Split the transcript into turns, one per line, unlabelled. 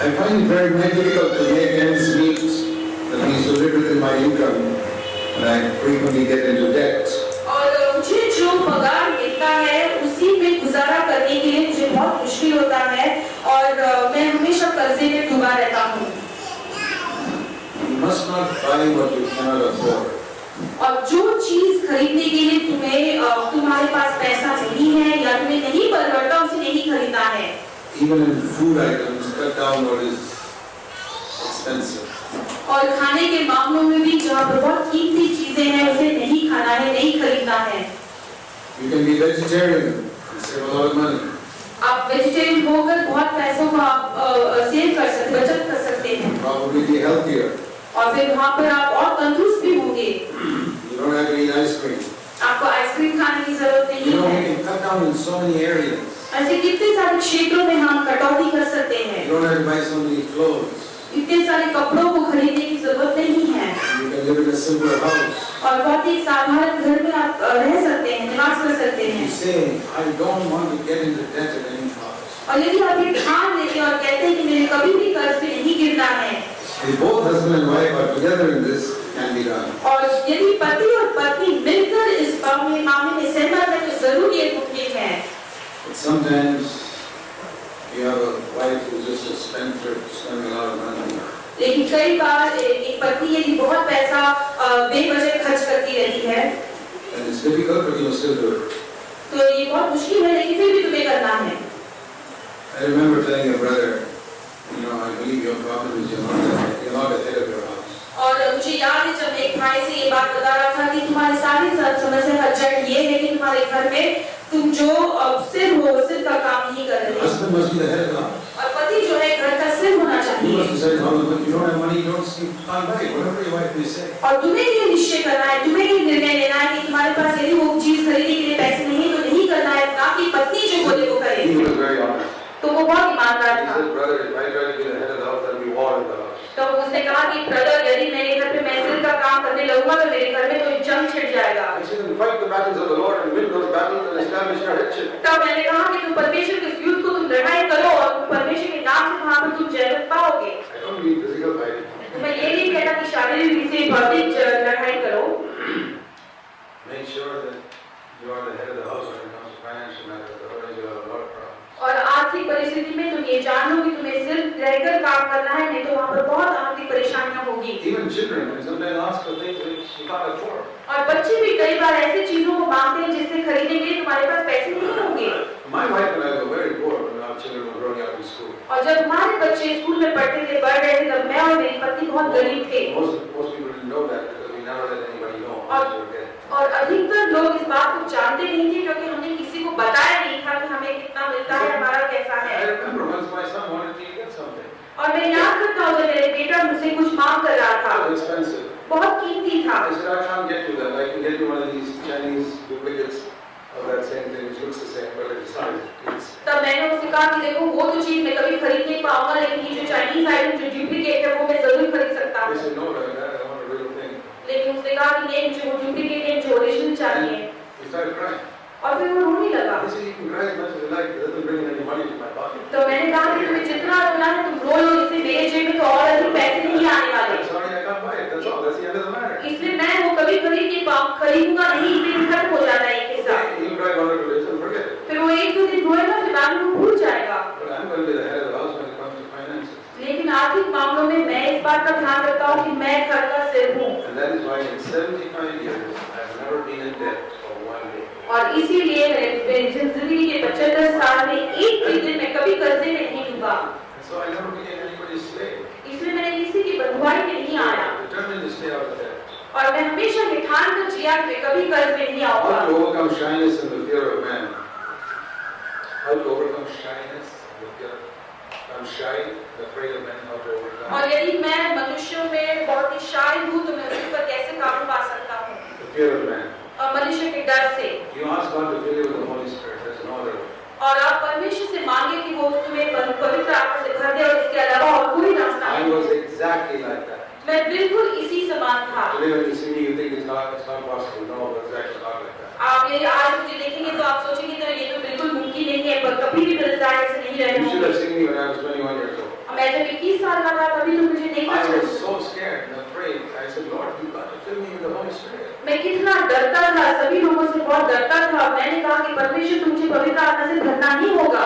I find it very difficult to make ends meet, that means to live within my income, and I frequently get into debt.
और मुझे जो पगार मिलता है उसी में गुजारा करने के लिए मुझे बहुत मुश्किल होता है और मैं हमेशा कर्जे में डूबा रहता हूँ।
You must not buy what you cannot afford.
और जो चीज खरीदने के लिए तुम्हारे पास पैसा नहीं है या तुम्हें नहीं बलता उसे नहीं खरीदना है।
Even in food items, cut down what is expensive.
और खाने के मामलों में भी जहाँ पर बहुत कीमती चीजें हैं उसे नहीं खाना है, नहीं खरीदना है।
You can be vegetarian and save a lot of money.
आप वेजिटेरियन होकर बहुत पैसों को आप सेव कर सकते, बचत कर सकते हैं।
Probably be healthier.
और फिर वहाँ पर आप और तंदुरुस्त भी होंगे।
You don't have to eat ice cream.
आपको आइसक्रीम खाने की जरूरत नहीं है।
We can cut down in so many areas.
ऐसे कितने सारे क्षेत्रों में हम कटौती कर सकते हैं।
You don't have to buy so many clothes.
इतने सारे कपड़ों को खरीदने की जरूरत नहीं है।
You can live in a simpler house.
और बहुत ही साधारण घर में आप रह सकते हैं, निवास कर सकते हैं।
You say, I don't want to get into debt at any cost.
और यदि आप ये ठान लेते हैं और कहते हैं कि मेरे कभी भी कर्ज पे नहीं गिरना है।
If both husband and wife are together in this, it can be done.
और यदि पति और पत्नी मिलकर इस मामले में सहमत हैं तो जरूर ये मुमकिन है।
But sometimes you have a wife who's just a spendthrift, spending a lot of money.
लेकिन कई बार एक पत्नी यदि बहुत पैसा बेवजह खर्च करती रहती है,
And it's difficult, but you must still do it.
तो ये बहुत मुश्किल है लेकिन फिर भी तुम्हें करना है।
I remember telling your brother, I believe your prophet is you're not the head of your house.
और मुझे याद है जब एक भाई से ये बात बता रहा था कि तुम्हारी सारी समस्या का जड़ ये है कि तुम्हारे घर में तुम जो सिर हो, सिर का काम नहीं कर रहे।
Husband must be the head of the house.
और पति जो है घर का सिर होना
You
चाहिए।
must decide how, but you don't have money, you can't buy it, whatever your wife may say.
और तुम्हें ये निश्चय करना है, तुम्हें ये निर्णय लेना है कि तुम्हारे पास यदि वो चीज खरीदने के लिए पैसे नहीं तो नहीं करना है, ताकि पत्नी जो बोले वो करे।
He was very honest.
तो वो बहुत ईमानदार
He
था।
said, brother, if I try to be the head of the house, there'll be war in the house.
तो उसने कहा कि ब्रदर यदि मेरे घर पे मैं सिर का काम करने लगूंगा तो मेरे घर में तो जंग छिड़ जाएगा।
I said, then fight the battles of the Lord and win those battles and establish your headship.
तब मैंने कहा कि तुम परमेश्वर के युद्ध को तुम लड़ाई करो और तुम परमेश्वर के नाम से वहां पर तुम जय पाओगे।
I don't mean physical fighting.
तो मैं ये नहीं कहता कि शारीरिक रूप से भौतिक लड़ाई करो।
Make sure that you are the head of the house when it comes to financial matters, otherwise you'll have a lot of problems.
और आर्थिक परिस्थिति में तुम ये जान लो कि तुम्हें सिर्फ रहकर काम करना है, नहीं तो वहाँ पर बहुत आर्थिक परेशानियां होगी।
Even children can sometimes ask for things which you can't afford.
और बच्चे भी कई बार ऐसी चीजों को मांगते हैं जिससे खरीदने के लिए तुम्हारे पास पैसे नहीं होंगे।
My wife and I were very poor when our children were growing up in school.
और जब हमारे बच्चे स्कूल में पढ़ते थे, बढ़ रहे थे, तब मैं और मेरी पत्नी बहुत गरीब थे।
Most people didn't know that because we never let anybody know how much we were getting.
और अधिकतर लोग इस बात को जानते नहीं थे क्योंकि हमने किसी को बताया नहीं था कि हमें कितना मिलता है, हमारा कैसा है।
I remember once my son wanted me to get something.
और मैं याद करता हूँ जब मेरे बेटा मुझसे कुछ मांग कर रहा था,
It was expensive.
बहुत कीमती था।
I said, I can't get you that. I can get you one of these Chinese duplicates of that same thing which looks the same, but it's not.
तब मैंने उससे कहा कि देखो वो तो चीज मैं कभी खरीद नहीं पाऊंगा, लेकिन ये जो चाइनीज आइटम जो डुप्लीकेट है वो मैं जरूर खरीद सकता हूँ।
He said, no, I want a real thing.
लेकिन उसने कहा कि नहीं, मुझे वो डुप्लीकेट है, मुझे ओरिजिनल चाहिए।
He started crying.
और फिर वो रोने लगा।
I said, you can cry as much as you like. It doesn't bring any money to my pocket.
तो मैंने कहा कि तुम्हें जितना रोना है तुम रो लो, इससे मेरे जेब में तो और अधिक पैसे नहीं आने वाले।
I'm sorry, I can't buy it. That's all. That's the end of the matter.
इसलिए मैं वो कभी खरीदूंगा नहीं, इसलिए खत्म हो जाता है एक हिस्सा।
He'll cry 1 or 2 days and forget it.
फिर वो 1-2 दिन रोएगा, फिर बाद में वो भूल जाएगा।
But I'm going to be the head of the house when it comes to finances.
लेकिन आर्थिक मामलों में मैं इस बात का ध्यान रखता हूँ कि मैं घर का सिर हूँ।
And that is why in 75 years I've never been in debt for 1 day.
और इसीलिए मेरे जिंदगी के 75 साल में एक भी दिन मैं कभी कर्जे में नहीं डूबा।
So I never became anybody's slave.
इसलिए मैंने किसी की बंधुआई में नहीं आया।
Determined to stay out of debt.
और मैं हमेशा ये ठान कर जिया कि कभी कर्ज में नहीं आऊंगा।
How to overcome shyness and the fear of man? How to overcome shyness and the fear? I'm shy, afraid of men. How to overcome?
और यदि मैं मनुष्यों में बहुत ही शाय हूँ तो मैं उसके ऊपर कैसे काबू पा सकता हूँ?
The fear of man.
और मनुष्य के डर से।
You ask God to fill you with the Holy Spirit. There's no other way.
और आप परमेश्वर से मांगे कि वो तुम्हें पवित्र आत्मा से भर दे और इसके अलावा और कोई रास्ता
I
नहीं।
was exactly like that.
मैं बिल्कुल इसी समान था।
Today when you see me, you think it's not possible. No, but it's actually not like that.
आप ये आज मुझे देखेंगे तो आप सोचेंगे तो ये तो बिल्कुल मुमकिन नहीं है, पर कभी भी नजर ऐसे नहीं रहे
You should
होंगे।
have seen me when I was 21 years old.
मैं मैं जब 21 साल का था तभी तो मुझे नहीं
I
पता
was so scared and afraid. I said, Lord, you've got to fill me with the Holy Spirit.
मैं कितना डरता था, सभी लोगों से बहुत डरता था। मैंने कहा कि परमेश्वर तुझे पवित्र आत्मा से भरना ही होगा।